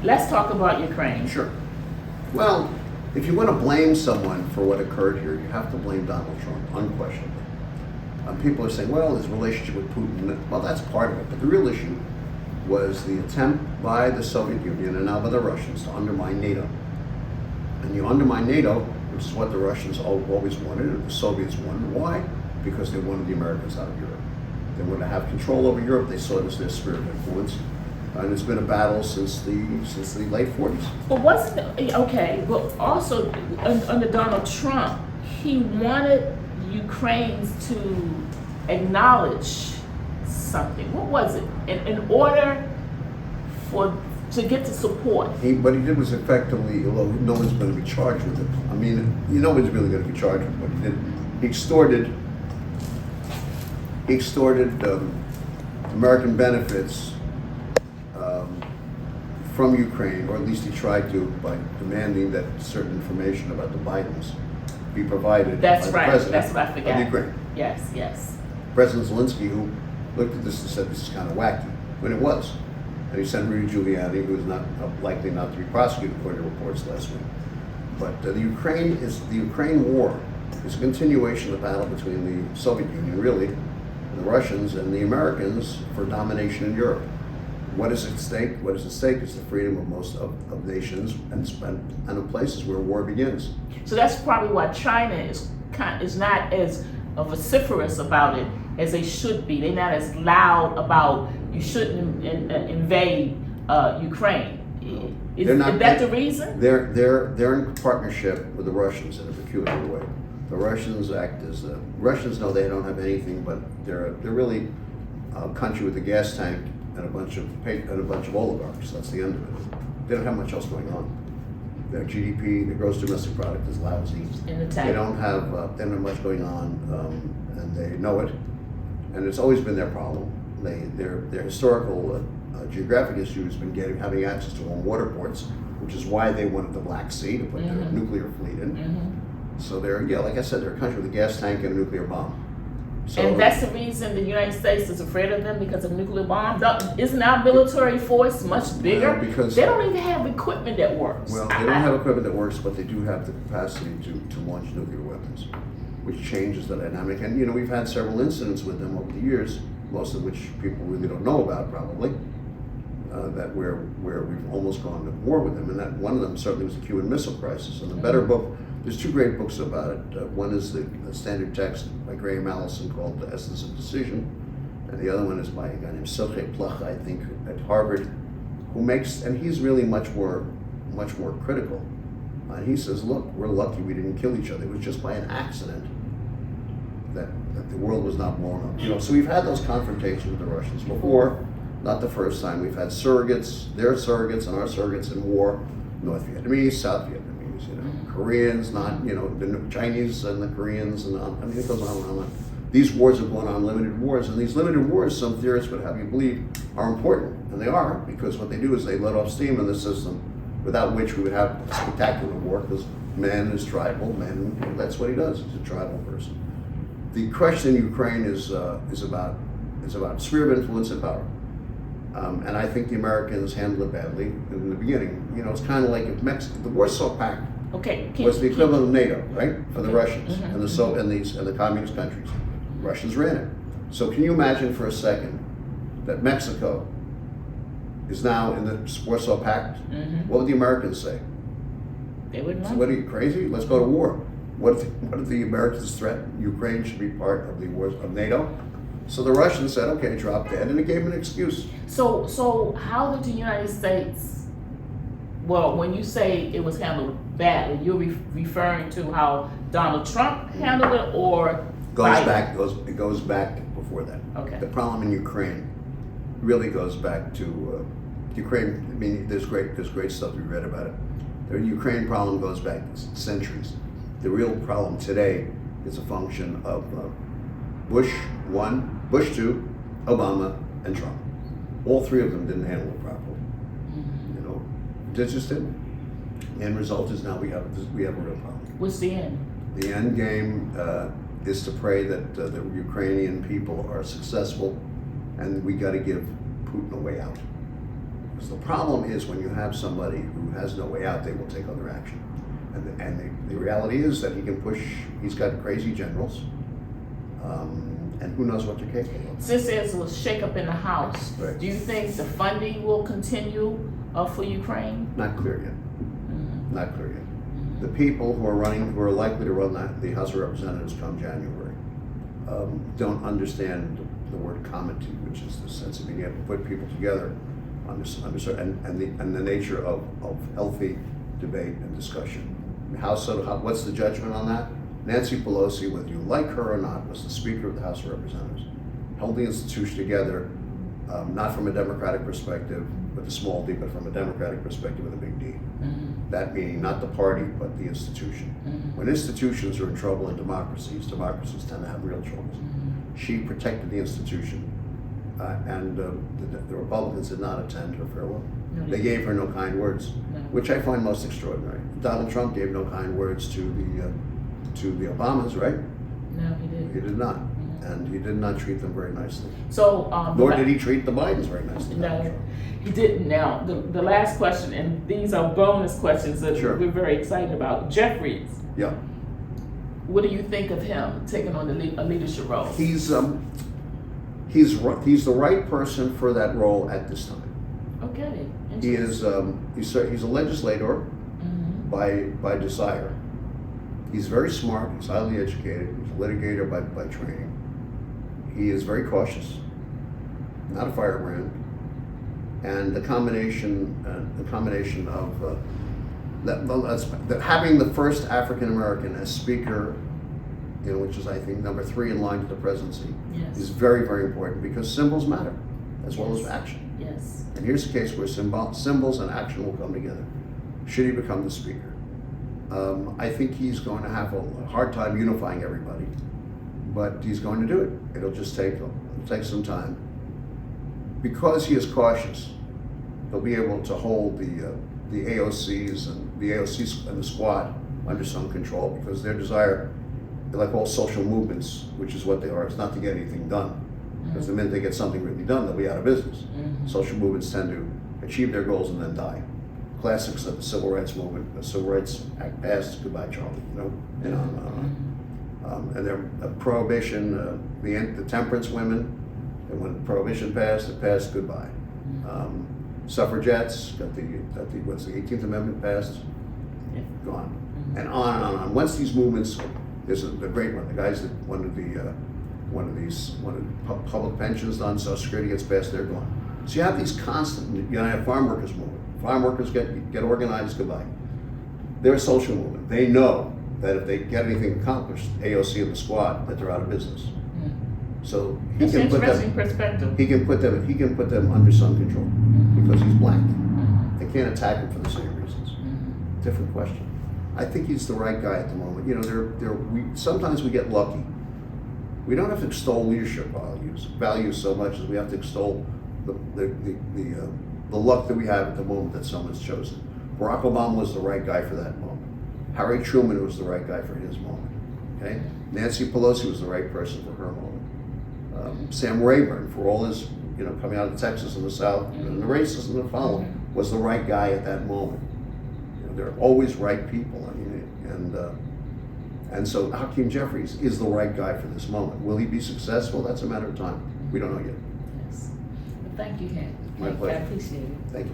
let's talk about Ukraine. Sure. Well, if you want to blame someone for what occurred here, you have to blame Donald Trump, unquestionably. People are saying, well, his relationship with Putin, well, that's part of it. But the real issue was the attempt by the Soviet Union and now by the Russians to undermine NATO. And you undermine NATO, which is what the Russians always wanted, and the Soviets wanted. Why? Because they wanted the Americans out of Europe. They wanted to have control over Europe. They saw it as their sphere of influence. And it's been a battle since the late 40s. But wasn't it, okay, but also under Donald Trump, he wanted Ukrainians to acknowledge something. What was it? In order to get the support. What he did was effectively, although no one's going to be charged with it. I mean, no one's really going to be charged with what he did. He extorted American benefits from Ukraine, or at least he tried to, by demanding that certain information about the Bidens be provided by the president That's what I forgot. of Ukraine. Yes. President Zelensky, who looked at this and said, this is kind of wacky, when it was. And he sent Rudy Giuliani, who is not likely not to be prosecuted according to reports last week. But the Ukraine war is a continuation of the battle between the Soviet Union, really, and the Russians and the Americans for domination in Europe. What is at stake? What is at stake is the freedom of most of nations and of places where war begins. So that's probably why China is not as vociferous about it as they should be. They're not as loud about you shouldn't invade Ukraine. Is that the reason? They're in partnership with the Russians in a peculiar way. The Russians act as Russians know they don't have anything, but they're really a country with a gas tank and a bunch of oligarchs. That's the end of it. They don't have much else going on. Their GDP, their gross domestic product, is lousy. They don't have much going on, and they know it. And it's always been their problem. Their historical geographic issue has been having access to warm water ports, which is why they wanted the Black Sea to put their nuclear fleet in. So like I said, they're a country with a gas tank and a nuclear bomb. So, and that's the reason the United States is afraid of them, because of nuclear bombs. Isn't our military force much bigger? Because they don't even have equipment that works. Well, they don't have equipment that works, but they do have the capacity to launch nuclear weapons, which changes the dynamic. And we've had several incidents with them over the years, most of which people really don't know about, probably. That where we've almost gone to war with them, and that one of them certainly was the Cuban Missile Crisis. And the better book, there's two great books about it. One is the standard text by Graham Allison called The Essence of Decision, and the other one is by a guy named Sergei Plach, I think, at Harvard, and he's really much more critical. And he says, look, we're lucky we didn't kill each other. It was just by an accident that the world was not blown up. So we've had those confrontations with the Russians before. Not the first time. We've had surrogates, their surrogates and our surrogates in war. North Vietnamese, South Vietnamese, Koreans, the Chinese and the Koreans, and it goes on and on. These wars have gone on, limited wars, and these limited wars, some theorists would have you believe, are important, and they are, because what they do is they let off steam in the system, without which we would have a spectacular war, because man is tribal, that's what he does, he's a tribal person. The question in Ukraine is about sphere of influence and power. And I think the Americans handled it badly in the beginning. It's kind of like if the Warsaw Pact was the equivalent of NATO, right, for the Russians and the communist countries. Russians ran it. So can you imagine for a second that Mexico is now in the Warsaw Pact? What would the Americans say? They wouldn't. So what are you, crazy? Let's go to war. What if the Americans threaten Ukraine should be part of the wars of NATO? So the Russians said, okay, drop dead, and it gave them an excuse. So how did the United States, well, when you say it was handled badly, you're referring to how Donald Trump handled it, or it goes back before that. Okay. The problem in Ukraine really goes back to Ukraine. I mean, there's great stuff we read about it. The Ukraine problem goes back centuries. The real problem today is a function of Bush 1, Bush 2, Obama, and Trump. All three of them didn't handle it properly. They just didn't. The end result is now we have a real problem. What's the end? The end game is to pray that the Ukrainian people are successful, and we got to give Putin a way out. Because the problem is when you have somebody who has no way out, they will take other action. And the reality is that he can push, he's got crazy generals, and who knows what they're capable of. Since there's a shakeup in the House, Right. do you think the funding will continue for Ukraine? Not clear yet. Not clear yet. The people who are likely to run the House of Representatives come January, don't understand the word comity, which is the sense of being able to put people together and the nature of healthy debate and discussion. What's the judgment on that? Nancy Pelosi, whether you like her or not, was the Speaker of the House of Representatives. Held the institution together, not from a Democratic perspective with a small d, but from a Democratic perspective with a big D. Mm-hmm. That meaning not the party, but the institution. Mm-hmm. When institutions are in trouble in democracies tend to have real troubles. Mm-hmm. She protected the institution, and the Republicans did not attend her farewell. No, They gave her no kind words, No. which I find most extraordinary. Donald Trump gave no kind words to the Obamas, right? No, he didn't. He did not, Mhm. and he did not treat them very nicely. So, Nor did he treat the Bidens very nicely. Donald No, Trump. he didn't. Now, the last question, and these are bonus questions that Sure. we're very excited about. Jeffries, Yeah, what do you think of him taking on a leadership role? he's the right person for that role at this time. Okay. He is he's a legislator Mhm. by desire. He's very smart. He's highly educated. He's a litigator by training. He is very cautious, not a firebrand, and the combination of that having the first African American as Speaker, which is I think number 3 in line to the presidency, Yes. is very, very important because symbols matter as well as Yes. action. Yes. And here's a case where symbols and action will come together. Should he become the Speaker? I think he's going to have a hard time unifying everybody, but he's going to do it. It'll just take some time. Because he is cautious, he'll be able to hold the AOCs and the squad under some control because their desire, like all social movements, which is what they are, is not to get anything done. Because the minute they get something really done, they'll be out of business. Mhm. Social movements tend to achieve their goals and then die. Classics of the Civil Rights Movement, the Civil Rights Act passed, goodbye Charlie, and on and on. And their prohibition, the temperance women, and when Prohibition passed, it passed, goodbye. Suffragettes, got the 18th Amendment passed, Yeah. gone. And on and on and on. Once these movements, there's the great one, the guys that wanted public pensions done, Social Security gets passed, they're gone. So you have these constant, you have farm workers movement. Farm workers get organized, goodbye. They're a social movement. They know that if they get anything accomplished, AOC and the squad, that they're out of business. So he It's can an put interesting them. perspective. He can put them under some control because he's black. They can't attack him for the same reasons. Different question. I think he's the right guy at the moment. Sometimes we get lucky. We don't have to extol leadership values so much as we have to extol the luck that we have at the moment that someone's chosen. Barack Obama was the right guy for that moment. Harry Truman was the right guy for his moment. Okay, Nancy Pelosi was the right person for her moment. Sam Rayburn, for all his coming out of Texas and the South and the racism that followed, was the right guy at that moment. They're always right people. I mean, and so Hakeem Jeffries is the right guy for this moment. Will he be successful? That's a matter of time. We don't know yet. Yes. Well, thank you, Hank. My pleasure. I appreciate it. Thank you.